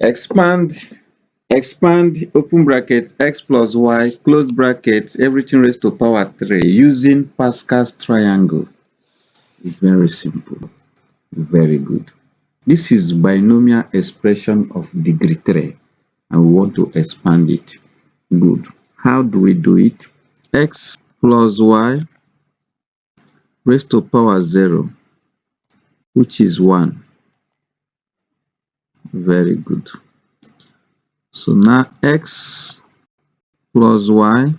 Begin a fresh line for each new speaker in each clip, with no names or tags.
Expand open bracket x plus y close bracket everything raised to power 3 using Pascal's triangle. Very simple, very good. This is binomial expression of degree 3 and we want to expand it. Good. How do we do it? X plus y raised to power 0, which is 1. Very good. So now x plus y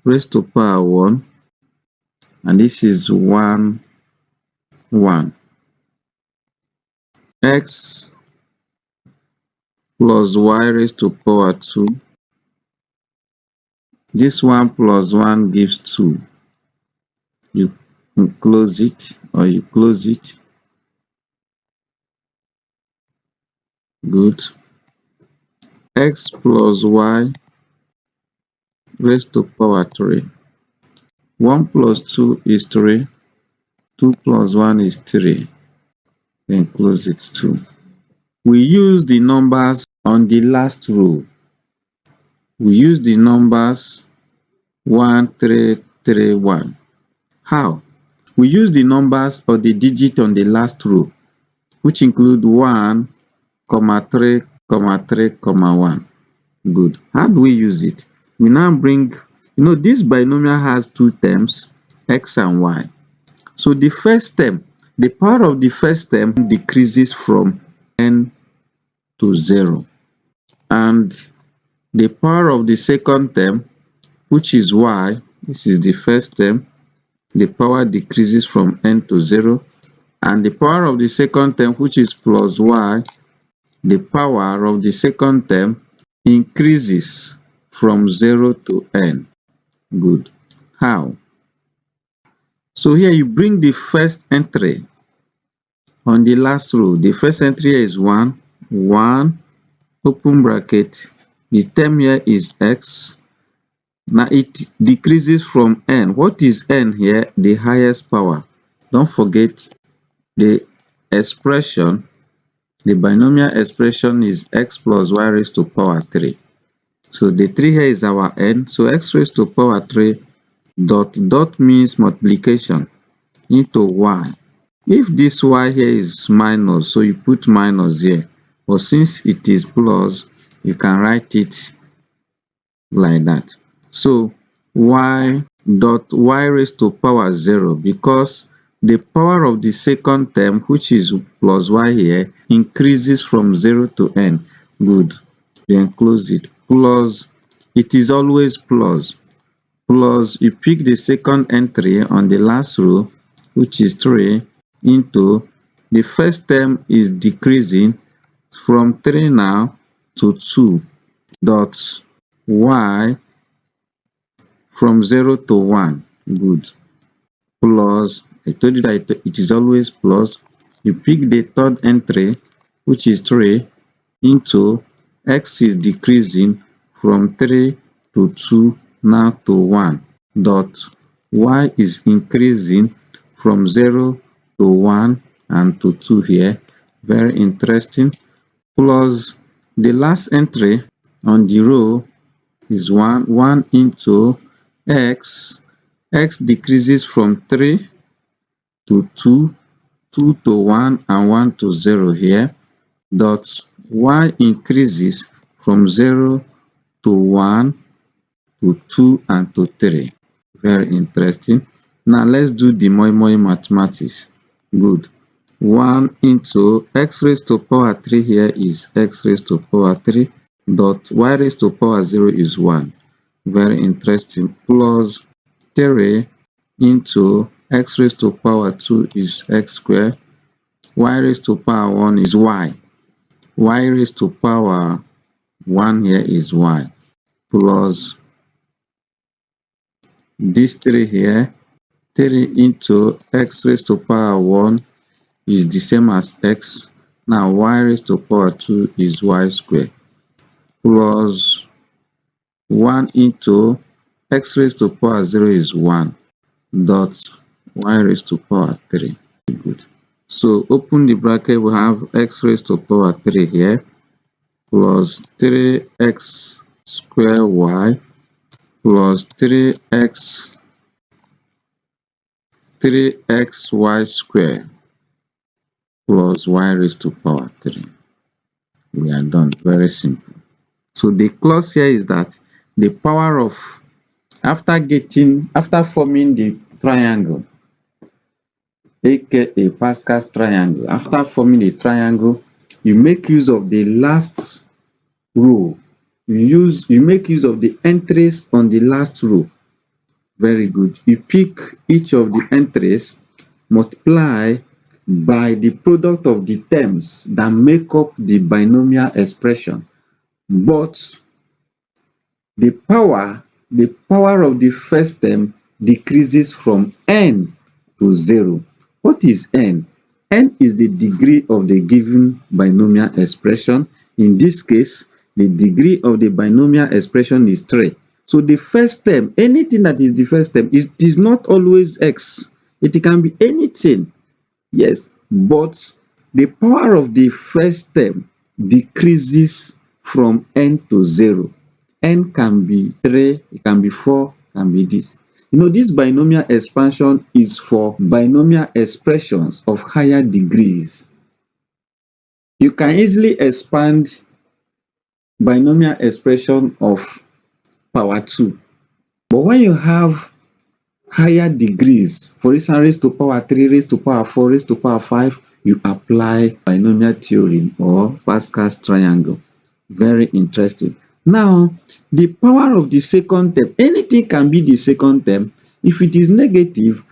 raised to power 1, and this is 1, 1. X plus y raised to power 2. This 1 plus 1 gives 2. You close it or you close it. Good. X plus y raised to power 3. 1 plus 2 is 3. 2 plus 1 is 3. Then close it too. We use the numbers on the last row. We use the numbers 1, 3, 3, 1. How? We use the numbers or the digit on the last row, which include 1, 3, 3, 1. Good. How do we use it? We now bring, this binomial has two terms, x and y. So the first term, the power of the first term decreases from n to 0. And the power of the second term, which is y, this is the first term, the power decreases from n to 0. And the power of the second term, which is plus y, the power of the second term increases from 0 to n. Good. How? So here you bring the first entry on the last row. The first entry is 1, 1, open bracket. The term here is x. Now it decreases from n. What is n here? The highest power. Don't forget the expression, the binomial expression is x plus y raised to power 3. So the 3 here is our n. So x raised to power 3 dot dot means multiplication into y. If this y here is minus, so you put minus here. But since it is plus, you can write it like that. So y dot y raised to power 0, because the power of the second term, which is plus y here, increases from 0 to n. Good. Then close it. Plus, it is always plus. Plus, you pick the second entry on the last row, which is 3, into the first term is decreasing from 3 now to 2 dot y from 0 to 1. Good. Plus, I told you that it is always plus. You pick the third entry, which is 3, into x is decreasing from 3 to 2 now to 1 dot y is increasing from 0 to 1 and to 2 here. Very interesting. Plus the last entry on the row is 1, 1 into x. X decreases from 3 to 2, 2 to 1 and 1 to 0 here. Dot y increases from 0 to 1 to 2 and to 3. Very interesting. Now let's do the moi mathematics. Good. 1 into x raised to power 3 here is x raised to power 3 dot y raised to power 0 is 1. Very interesting. Plus 3 into x raised to power 2 is x squared. Y raised to power 1 is y. Y raised to power 1 here is y. Plus this 3 here, 3 into x raised to power 1 is the same as x. Now y raised to power 2 is y squared. Plus 1 into x raised to power 0 is 1 dot y raised to power 3. Good. So open the bracket, we have x raised to power 3 here plus 3x square y plus 3xy square plus y raised to power 3. We are done. Very simple. So the clause here is that the power of, after forming the triangle, aka Pascal's triangle, after forming the triangle, you make use of the last row. You make use of the entries on the last row. Very good. You pick each of the entries, multiply by the product of the terms that make up the binomial expression. But the power of the first term decreases from n to 0. What is n? N is the degree of the given binomial expression. In this case, the degree of the binomial expression is 3. So the first term, anything that is the first term, it is not always x. It can be anything. Yes, but the power of the first term decreases from n to 0. N can be 3, it can be 4, it can be this. This binomial expansion is for binomial expressions of higher degrees. You can easily expand binomial expression of power 2. But when you have higher degrees, for instance, raised to power 3, raised to power 4, raised to power 5, you apply binomial theorem or Pascal's triangle. Very interesting. Now, the power of the second term, anything can be the second term. If it is negative,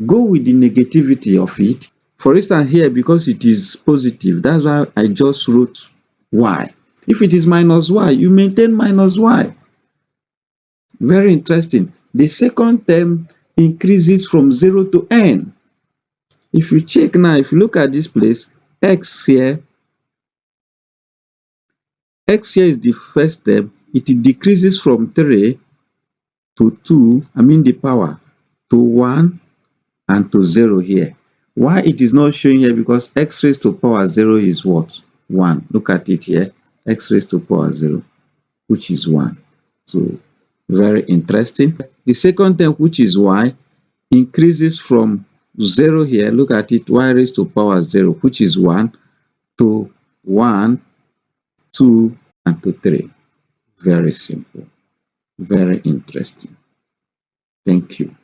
go with the negativity of it. For instance, here, because it is positive, that's why I just wrote y. If it is minus y, you maintain minus y. Very interesting. The second term increases from 0 to n. If you check now, if you look at this place, x here is the first term. It decreases from 3 to 2, the power, to 1 and to 0 here. Why it is not showing here? Because x raised to power 0 is what? 1. Look at it here. X raised to power 0, which is 1. So, very interesting. The second term, which is y, increases from 0 here. Look at it. Y raised to power 0, which is 1, to 1, 2, and to 3. Very simple. Very interesting. Thank you.